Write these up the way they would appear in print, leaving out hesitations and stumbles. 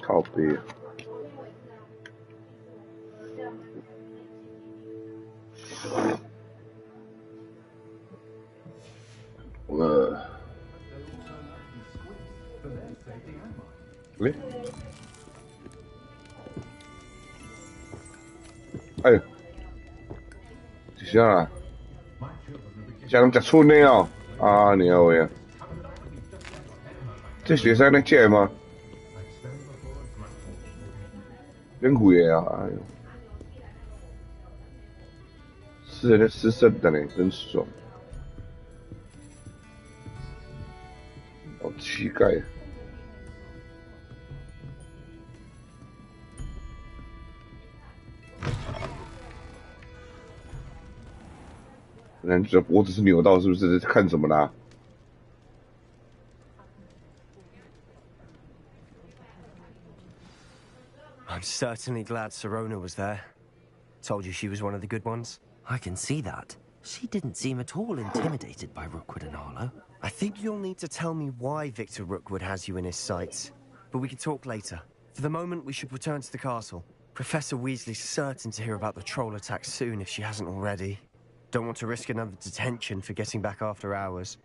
靠背。喂，哎呦，这啥啊？像人吃醋呢哦！啊，你好呀，这学生能借吗？真贵啊！哎呦，吃的吃生的呢，真爽，好乞丐啊！那这脖子是扭到是不是？看什么啦？ I'm certainly glad Sirona was there. Told you she was one of the good ones. I can see that. She didn't seem at all intimidated by Rookwood and Arlo. I think you'll need to tell me why Victor Rookwood has you in his sights. But we can talk later. For the moment, we should return to the castle. Professor Weasley's certain to hear about the troll attack soon if she hasn't already. Don't want to risk another detention for getting back after hours.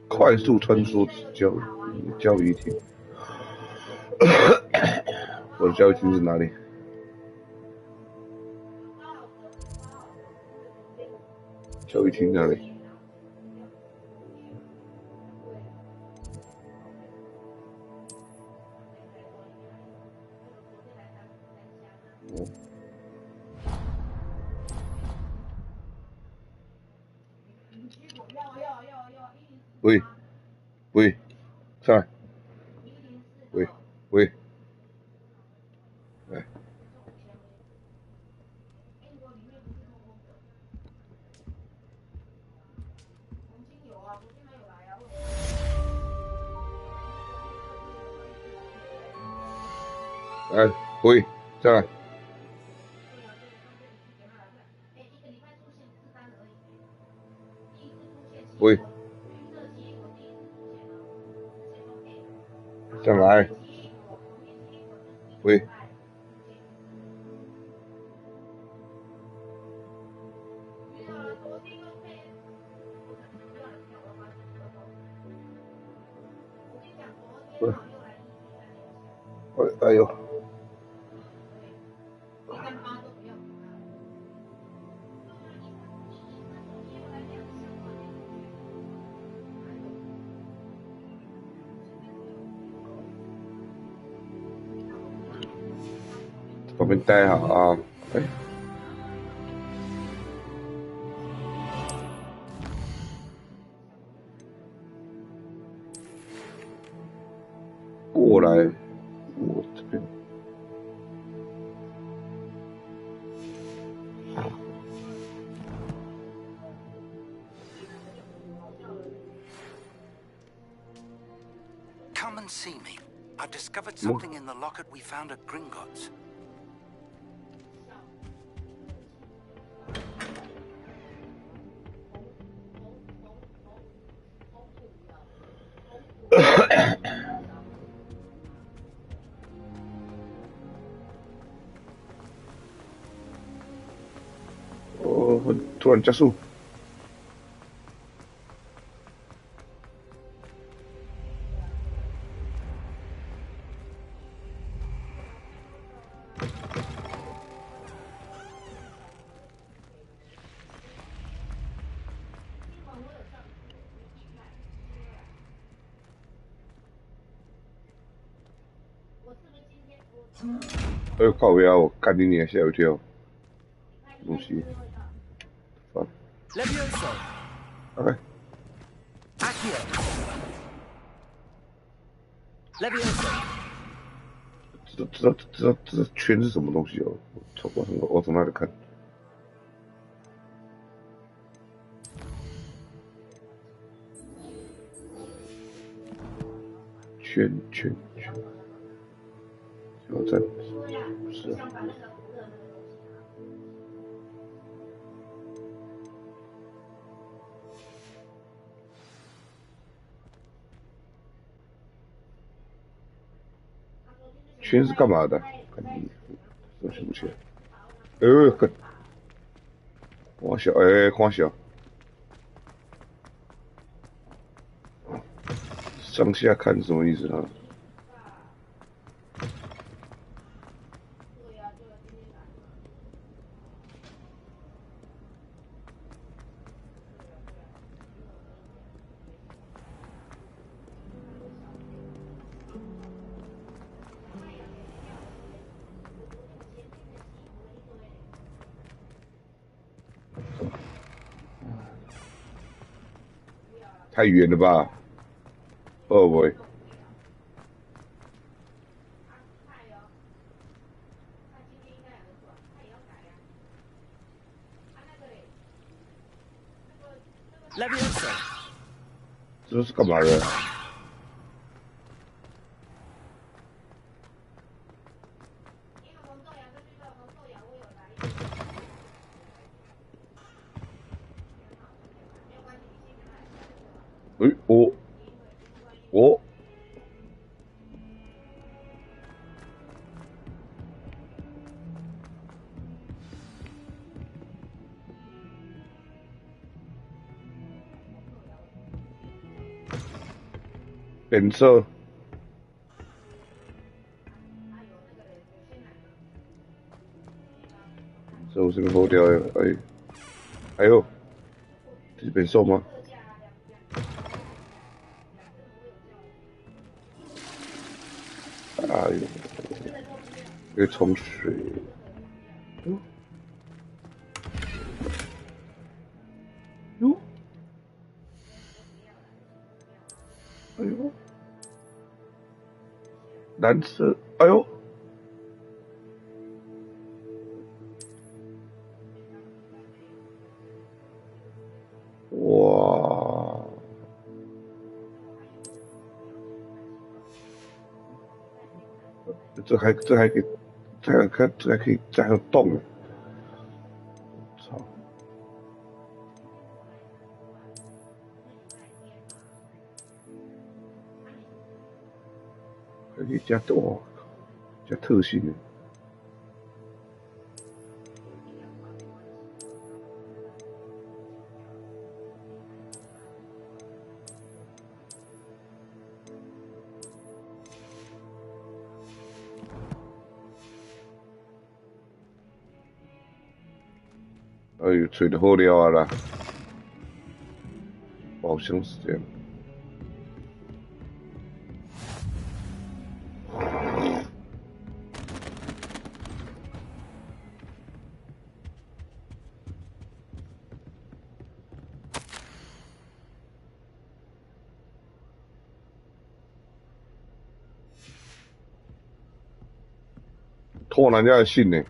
快速穿梭交易厅，我的交易厅是哪里？交易厅哪里？喂，喂，上来，喂，喂，来，来，喂，上来，喂。 上来，喂，喂，哎呦，旁边待好啊，哎。 过来，我这边。Come and see me. I've discovered something in the locket we found at Gringotts. Oh, 突然加速。哎呦靠腰！我干你娘，吓我一跳！东西，烦。OK。这圈是什么东西哦？我从哪里看？圈。挑战是啊。群是干嘛的？看衣服，收起不起来。哎呦，看，光小，哎，光小，上下看是什么意思啊？太远了吧？哦不会，Levioso. 这是干嘛的？哎，哦，变色，这我这个漏掉了，哎，还有，这是变色吗？哎呦，又冲水，哟，哎呦，蓝色，哎呦，哇，这还可以，这还有洞呢，操！还可以加哇，加特性的。哎呦，吹得好了啊啦，好像是这样。偷人家的信呢？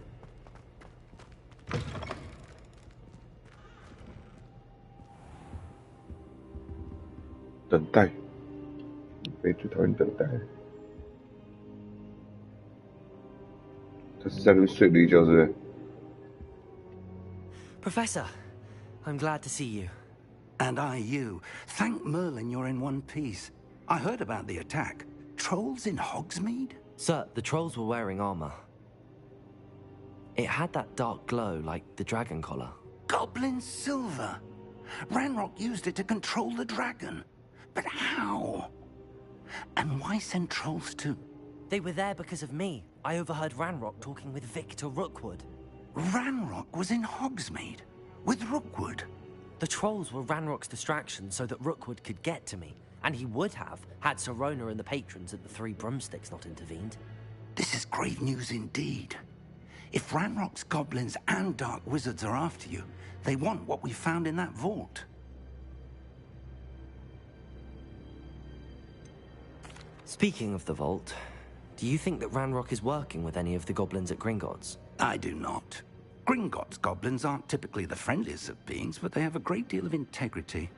等待，被最讨厌等待。他是在那边睡了一觉，是不是？ Professor, I'm glad to see you. And I you. Thank Merlin you're in one piece. I heard about the attack. Trolls in Hogsmeade? Sir, the trolls were wearing armor. It had that dark glow like the dragon collar. Goblin silver. Ranrock used it to control the dragon. But how? And why send trolls to... They were there because of me. I overheard Ranrock talking with Victor Rookwood. Ranrock was in Hogsmeade? With Rookwood? The trolls were Ranrock's distraction so that Rookwood could get to me. And he would have, had Sirona and the patrons at the Three Broomsticks not intervened. This is grave news indeed. If Ranrock's goblins and dark wizards are after you, they want what we found in that vault. Speaking of the vault, do you think that Ranrock is working with any of the goblins at Gringotts? I do not. Gringotts goblins aren't typically the friendliest of beings, but they have a great deal of integrity.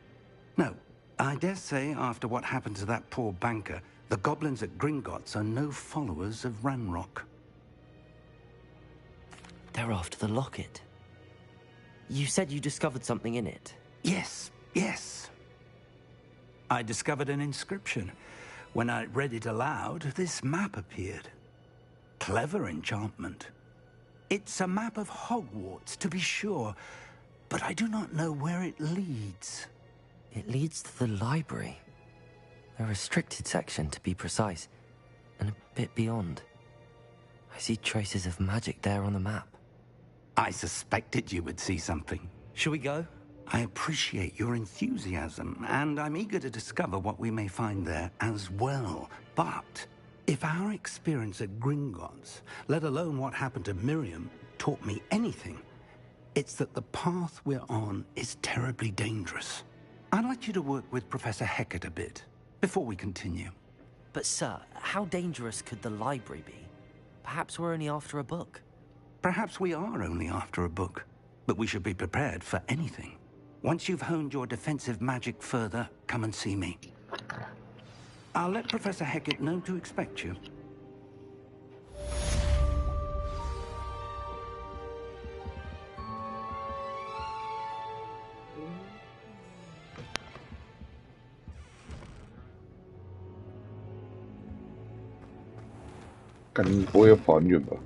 No, I dare say after what happened to that poor banker, the goblins at Gringotts are no followers of Ranrock. They're after the locket. You said you discovered something in it. Yes, yes. I discovered an inscription. When I read it aloud, this map appeared. Clever enchantment. It's a map of Hogwarts, to be sure, but I do not know where it leads. It leads to the library. A restricted section, to be precise, and a bit beyond. I see traces of magic there on the map. I suspected you would see something. Shall we go? I appreciate your enthusiasm, and I'm eager to discover what we may find there as well. But if our experience at Gringotts, let alone what happened to Miriam, taught me anything, it's that the path we're on is terribly dangerous. I'd like you to work with Professor Hecat a bit before we continue. But sir, how dangerous could the library be? Perhaps we're only after a book. Perhaps we are only after a book, but we should be prepared for anything. Once you've honed your defensive magic further, come and see me. I'll let Professor Hecat know to expect you.感觉不会要跑很远吧？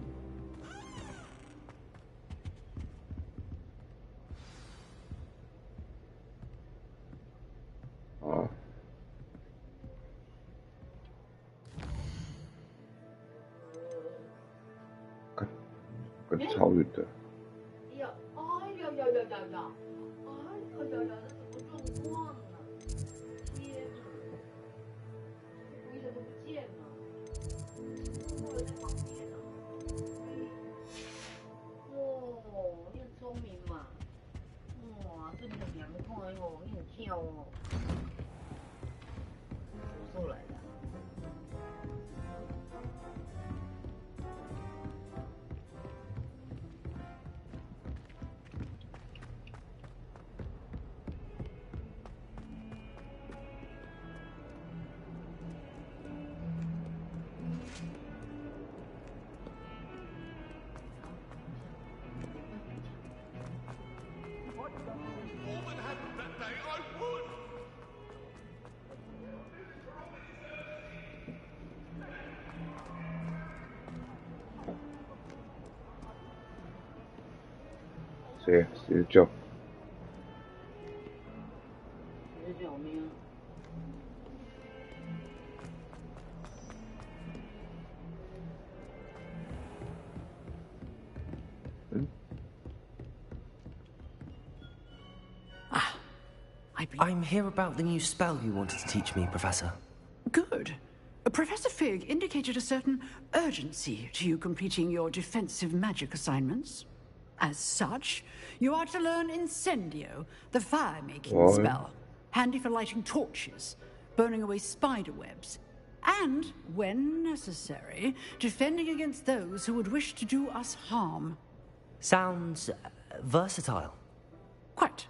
啊，感觉超远的。哎呀，哎呀呀呀呀呀！哎呀呀呀，这什么状况啊？天哪，为什么不见了？或者在旁边呢？哦，你很聪明嘛！哇，这你很凉快哦，你很跳哦。什么时候来的？谁叫？谁在叫咩啊？嗯 I'm here about the new spell you wanted to teach me, Professor. Good. Professor Fig indicated a certain urgency to you completing your defensive magic assignments. As such, you are to learn Incendio, the fire-making spell, handy for lighting torches, burning away spider webs, and, when necessary, defending against those who would wish to do us harm. Sounds versatile. Quite.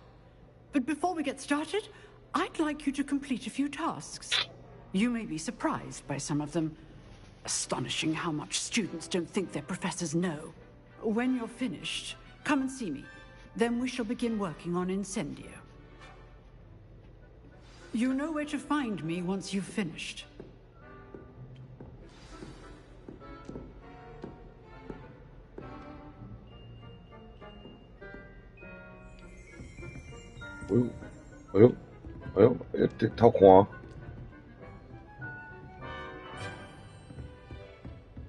But before we get started, I'd like you to complete a few tasks. You may be surprised by some of them. Astonishing how much students don't think their professors know. When you're finished, come and see me. Then we shall begin working on Incendio. You know where to find me once you've finished.哎呦，这套看，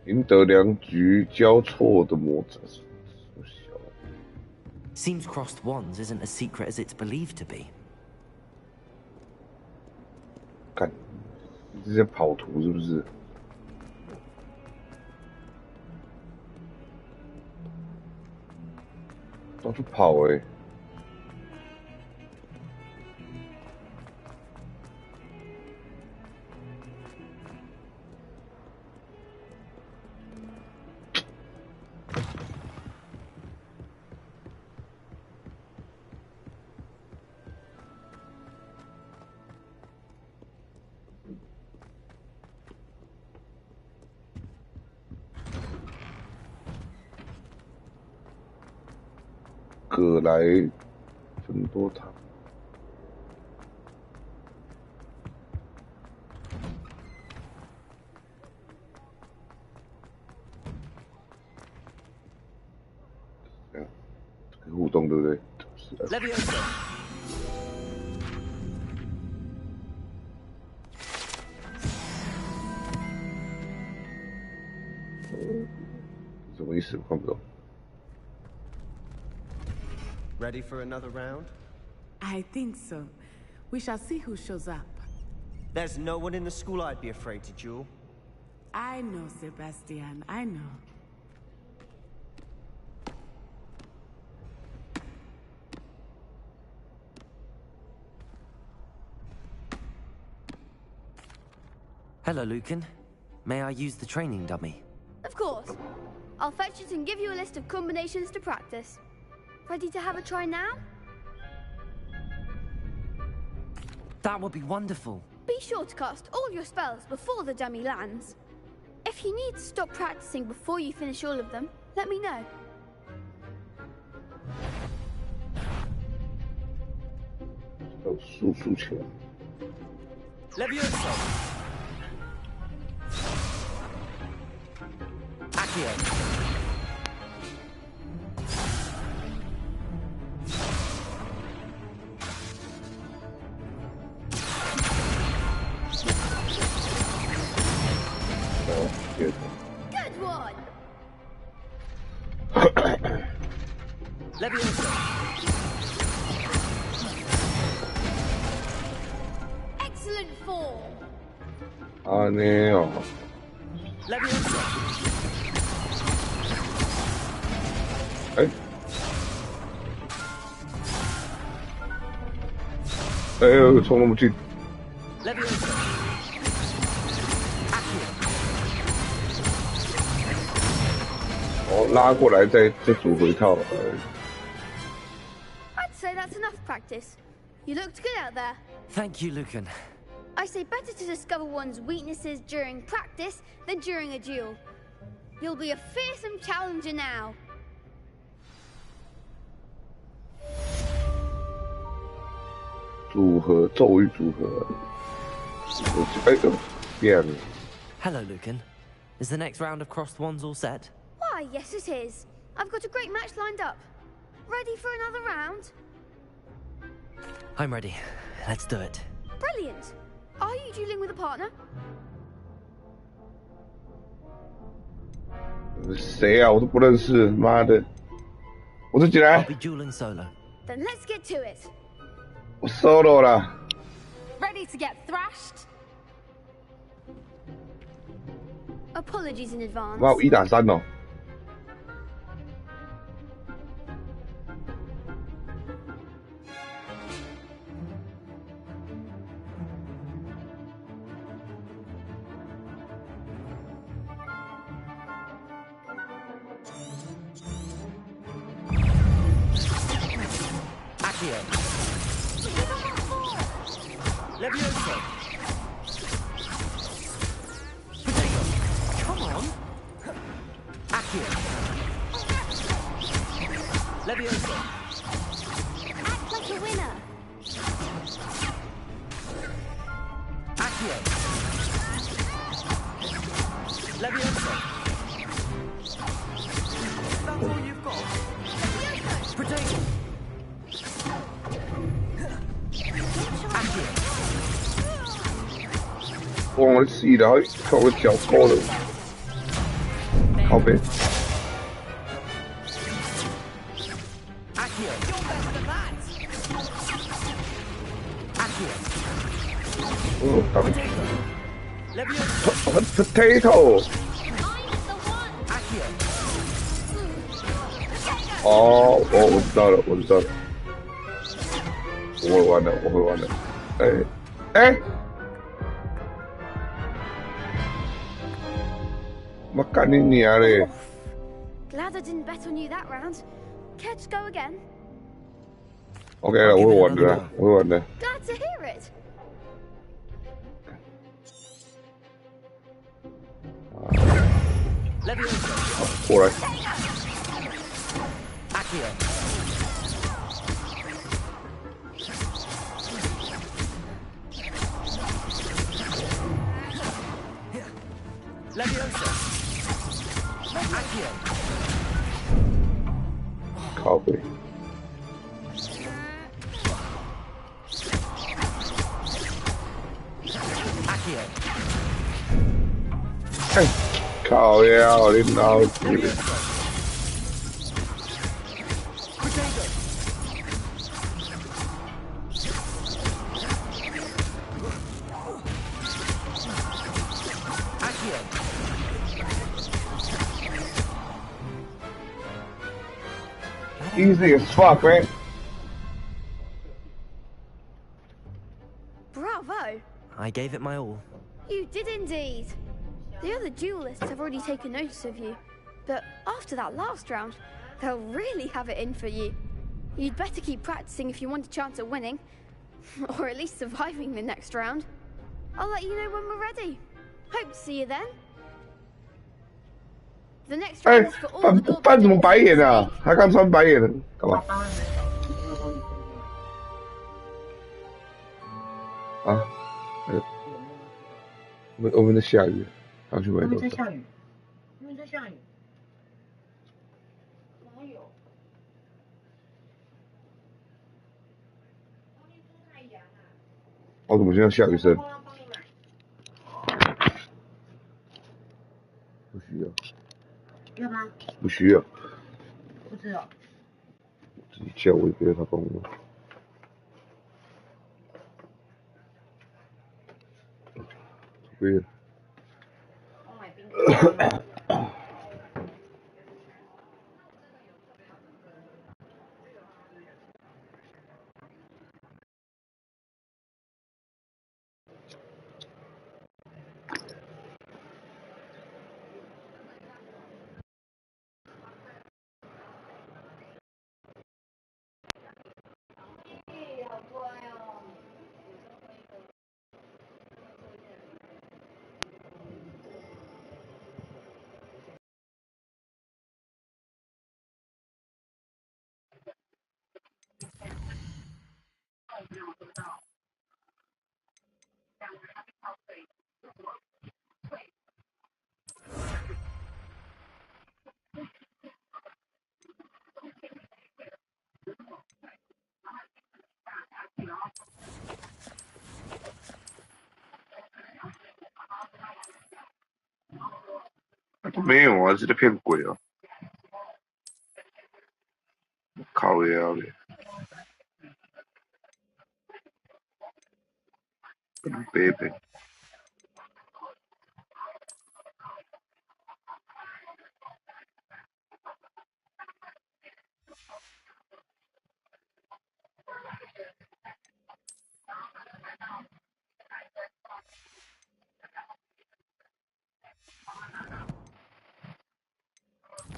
赢得两局交错的魔者。 Seems crossed wands isn't as secret as it's believed to be. 干，这些跑图是不是？到处跑欸。葛莱芬多塔。这个互动对不对？ Leviosa. 什么意思？我看不懂。 Ready for another round? I think so. We shall see who shows up. There's no one in the school I'd be afraid to duel. I know, Sebastian, I know. Hello, Lucan. May I use the training dummy? Of course. I'll fetch it and give you a list of combinations to practice. Ready to have a try now? That would be wonderful. Be sure to cast all your spells before the dummy lands. If you need to stop practicing before you finish all of them, let me know. Leviosa. Accio. Good one! Leviosa. Excellent form! 아니에요. Leviosa. 에이? 에휴, 저놈 뒤. Leviosa. Accio. 拉过来再组回套。 I'd say that's enough practice. You looked good out there. Thank you, Lucan. I say better to discover one's weaknesses during practice than during a duel. You'll be a fearsome challenger now. 组合咒语组合。哎，变了。 Hello, Lucan. Is the next round of crossed wands all set? Why, yes it is. I've got a great match lined up. Ready for another round? I'm ready. Let's do it. Brilliant. Are you dueling with a partner? 谁啊？我都不认识，妈的！我自己 I'll 来， be dueling solo. Then let's get to it. 我 solo 了。 Ready to get thrashed? Apologies in advance. 哇，我1打3哦。 Accio. Leviosa. Potato. Come on. Accio. Leviosa. Act like a winner. Accio. Leviosa. That's all you've got. Potato. Accio. 忘了戏了，靠我脚高了，靠背。 Accio. Accio. 哦，打 Leviosa. potato。 Accio. 哦，我知道了，我知道了，我会玩的，我会玩的。哎，我干你娘嘞！ Glad I didn't bet on you that round. Care to go again? OK 了，我会玩的，我会玩的。 Glad to hear it. Leviosa. 过来。 Accio. 靠背。哎，靠呀！你老子！Easy as fuck, man. Bravo! I gave it my all. You did indeed. The other duelists have already taken notice of you, but after that last round, they'll really have it in for you. You'd better keep practicing if you want a chance at winning, or at least surviving the next round. I'll let you know when we're ready. Hope to see you then. The next 哎 round is for all the 扮什么 goblins 白眼 to 啊 say. 他刚穿白眼了，干嘛？啊？我们在下雨，他去买多少？下雨，因为在下雨。哪有？外面出太阳啊！我怎么现在下雨声？不需要。要吗？不需要。不知道。自己叫我也不要他帮我。不要。我买冰淇淋。没有啊，是在骗鬼啊！靠呀嘞！贝贝，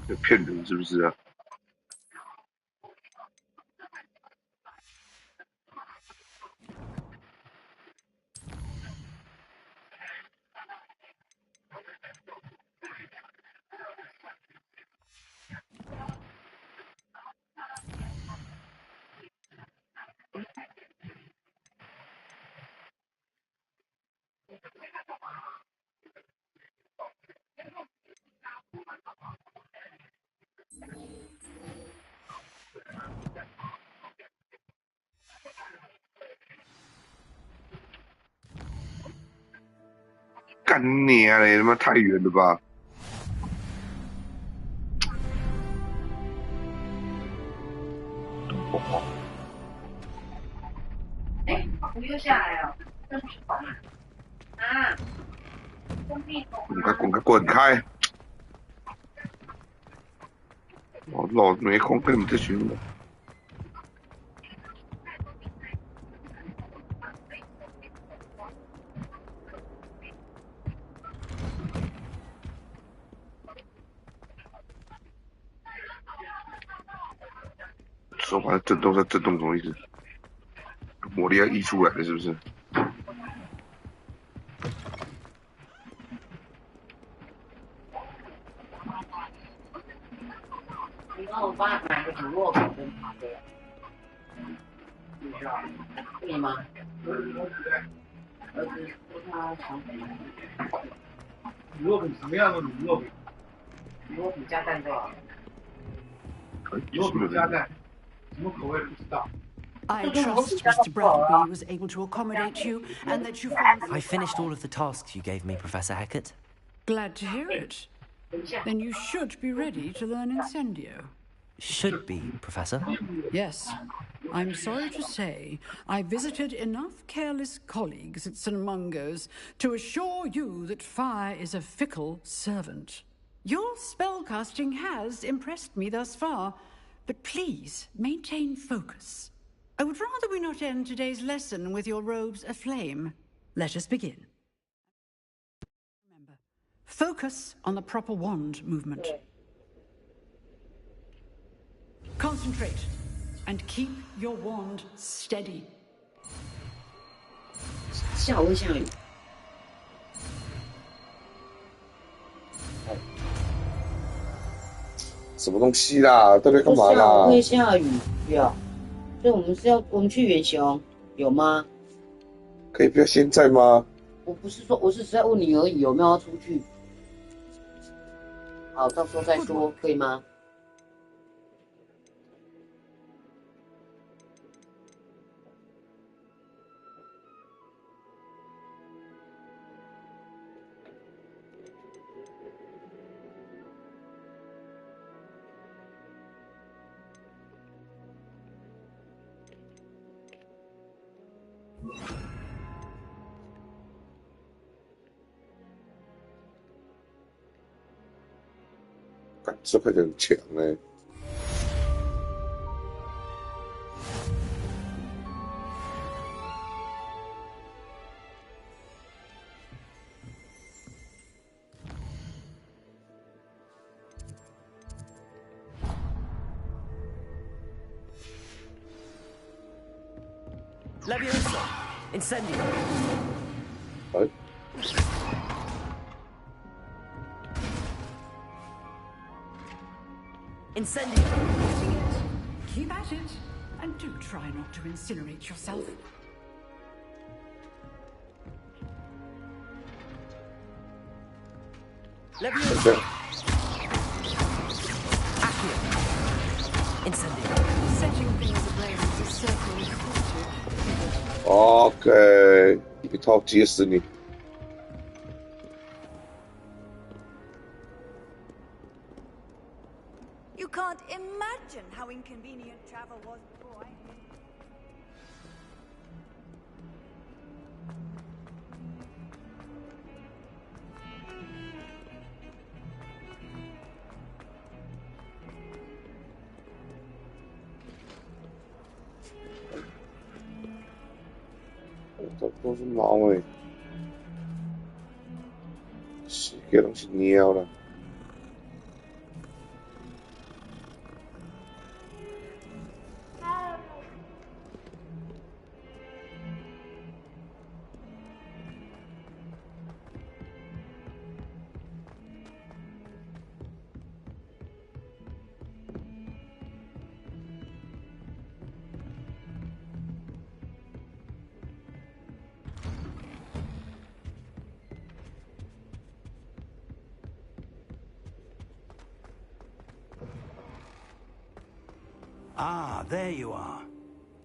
在骗人是不是啊？干你啊嘞！他妈太远了吧！哎，我又下来了，真爽啊！啊，滚开滚开滚开！我老子没空跟你们这群人。手把它震动，震动什么意思？魔力要溢出来了是不是？你帮我爸买个乳酪口跟咖啡，可以吗？儿子说他想卤肉饼什么样的卤肉饼？卤肉饼加蛋就好了。卤肉饼加蛋，什么口味不知道。 I trust Mr. Bradley was able to accommodate you and that you found... I finished all of the tasks you gave me, Professor Hecat. Glad to hear it. Then you should be ready to learn Incendio. Should be, Professor. Yes. I'm sorry to say, I visited enough careless colleagues at St. Mungo's to assure you that fire is a fickle servant. Your spellcasting has impressed me thus far, but please maintain focus. I would rather we not end today's lesson with your robes aflame. Let us begin. Remember, focus on the proper wand movement. Concentrate and keep your wand steady. 下午会下雨。什么东西啦？到底干嘛啦？下午会下雨，有。所以我们去远雄，有吗？可以不要现在吗？我不是说，我是只在问你而已，有没有要出去？好，到时候再说，可以吗？这快很强哎！Leviosa! Incendio! 哎。 Incendio! Keep at it, and do try not to incinerate yourself. Leviosa! Accio! Incendio! Setting things ablaze is certainly effective. OK， 一套接死你。 You can't imagine how inconvenient travel was before I... 都是猫哎，是给东西尿了。 Ah, there you are.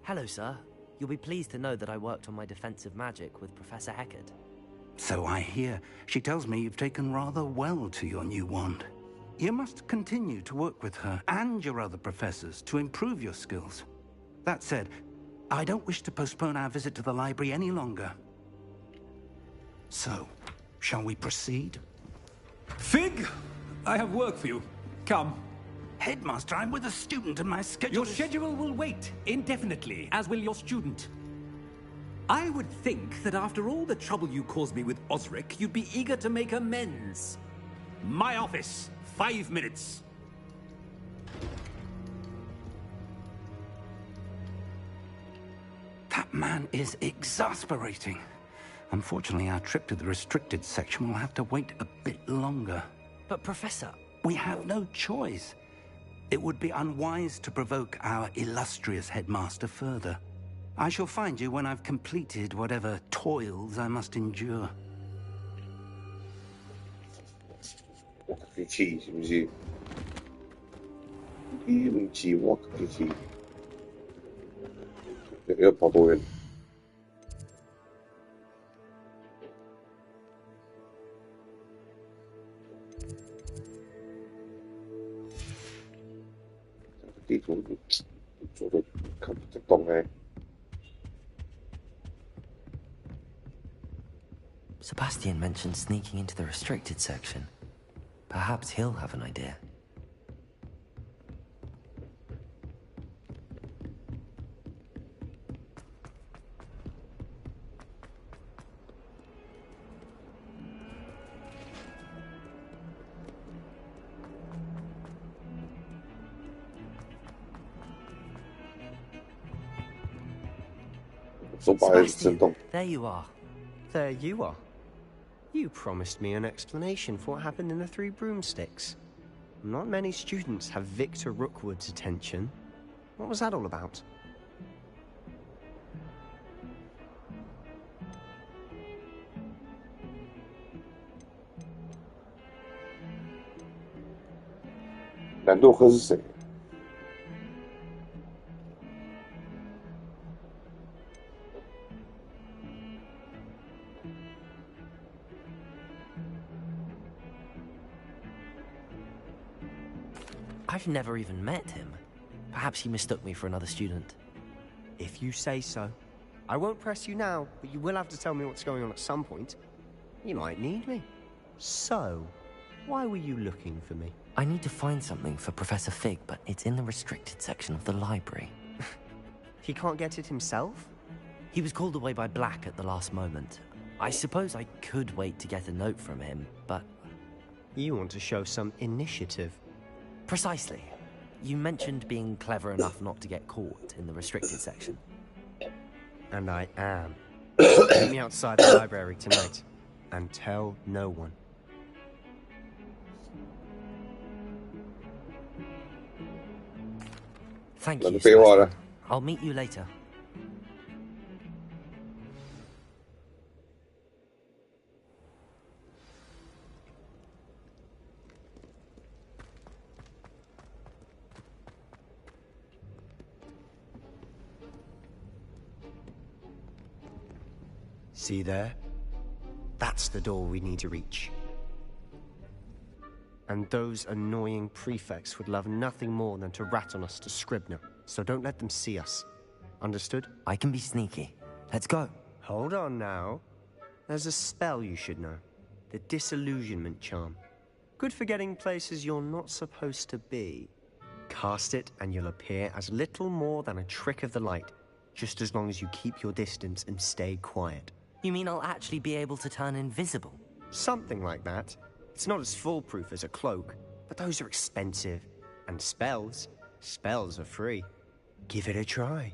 Hello, sir. You'll be pleased to know that I worked on my defensive magic with Professor Hecat. So I hear. She tells me you've taken rather well to your new wand. You must continue to work with her and your other professors to improve your skills. That said, I don't wish to postpone our visit to the library any longer. So, shall we proceed? Fig, I have work for you. Come. Headmaster, I'm with a student and my schedule Your schedule will wait indefinitely, as will your student. I would think that after all the trouble you caused me with Osric, you'd be eager to make amends. My office, 5 minutes. That man is exasperating. Unfortunately, our trip to the restricted section will have to wait a bit longer. But, Professor... We have no choice. It would be unwise to provoke our illustrious headmaster further. I shall find you when I've completed whatever toils I must endure. 我机器是不是？你唔是我机器，要跑多远？地图做的看不太懂哎。Sebastian mentioned sneaking into the restricted section. Perhaps he'll have an idea. Sebastian, there you are. There you are. You promised me an explanation for what happened in the Three Broomsticks. Not many students have Victor Rookwood's attention. What was that all about? I've never even met him. Perhaps he mistook me for another student. If you say so. I won't press you now, but you will have to tell me what's going on at some point. You might need me. So, why were you looking for me? I need to find something for Professor Fig, but it's in the restricted section of the library. He can't get it himself? He was called away by Black at the last moment. I suppose I could wait to get a note from him, but... You want to show some initiative. Precisely. You mentioned being clever enough not to get caught in the restricted section. And I am. Meet me outside the library tonight. And tell no one. Thank you, Sebastian. I'll meet you later. See there? That's the door we need to reach. And those annoying prefects would love nothing more than to rat on us to Scribner, so don't let them see us. Understood? I can be sneaky. Let's go. Hold on now. There's a spell you should know. The Disillusionment Charm. Good for getting places you're not supposed to be. Cast it and you'll appear as little more than a trick of the light, just as long as you keep your distance and stay quiet. You mean I'll actually be able to turn invisible? Something like that. It's not as foolproof as a cloak, but those are expensive. And spells are free. Give it a try.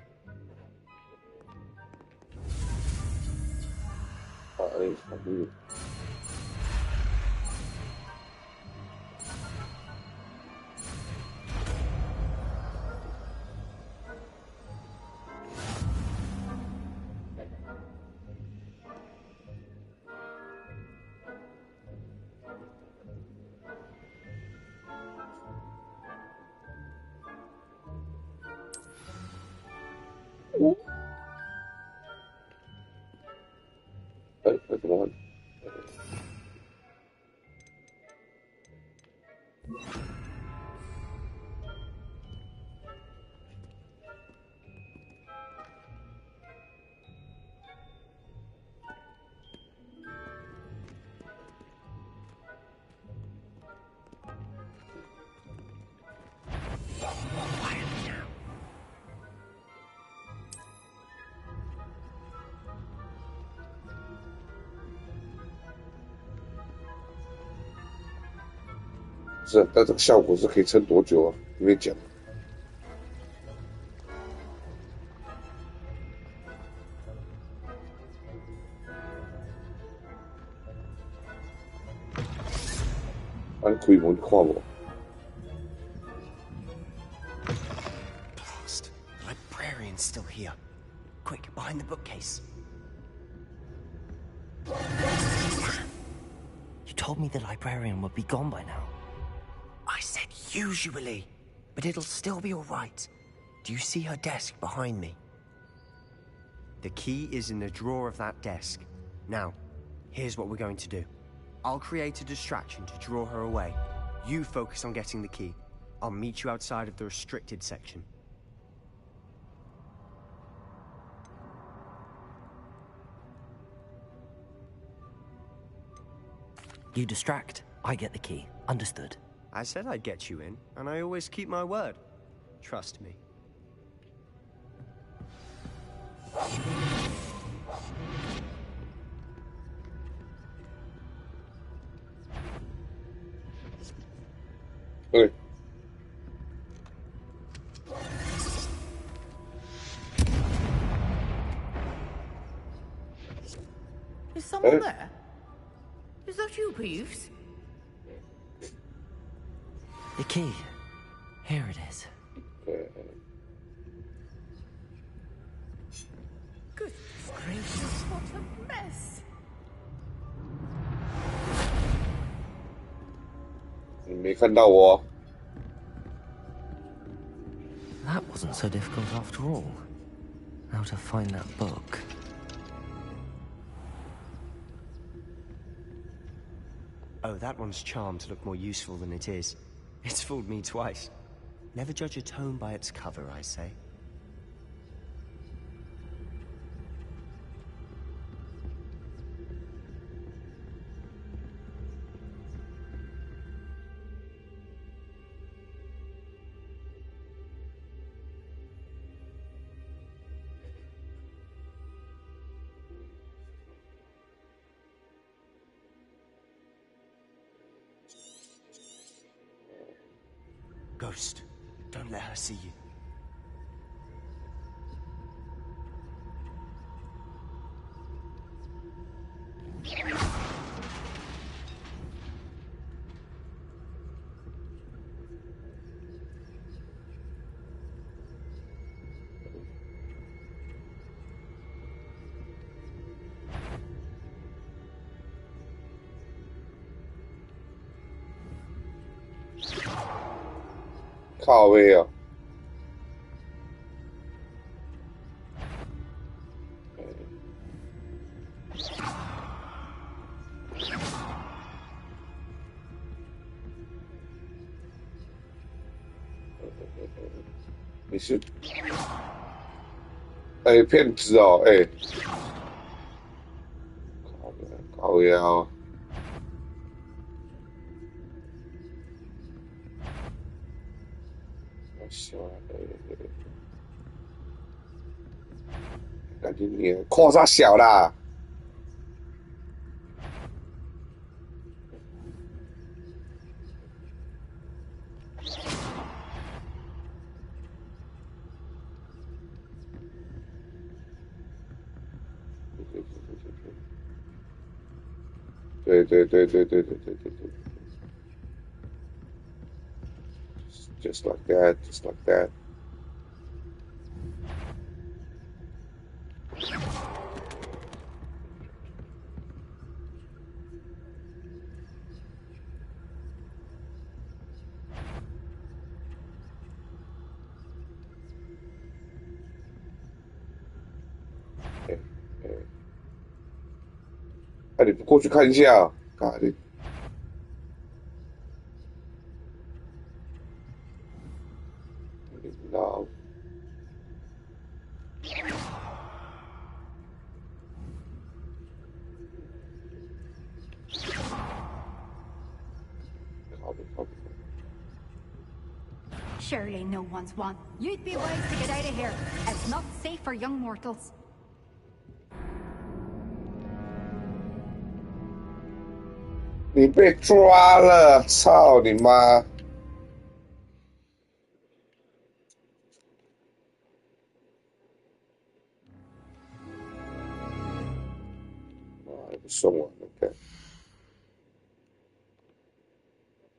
是，但这个效果是可以撑多久啊？你没讲。按开门看无。Blast! The librarian's still here. Quick, behind the bookcase. You told me the librarian would be gone by now. I said usually, but it'll still be all right. Do you see her desk behind me? The key is in the drawer of that desk. Now, here's what we're going to do. I'll create a distraction to draw her away. You focus on getting the key. I'll meet you outside of the restricted section. You distract, I get the key. Understood. I said I'd get you in, and I always keep my word. Trust me. Okay. Is someone there? Is that you, Peeves? The key. Here it is. Goodness gracious, what a mess! 你没看到我？ That wasn't so difficult after all. Now to find that book. Oh, that one's charmed to look more useful than it is. It's fooled me twice. Never judge a tome by its cover, I say. Ghost, don't let her see you.靠位啊！你是？哎，骗子哦！哎，靠腰。赶紧你扩啥小啦？对对对对对对对对对 ，just like that, just like that. Okay, okay. 哎，你不过去看一下？咖喱。No. Surely no one's won. You'd be wise to get out of here. It's not safe for young mortals. 你被抓了！操你妈！妈，不送我。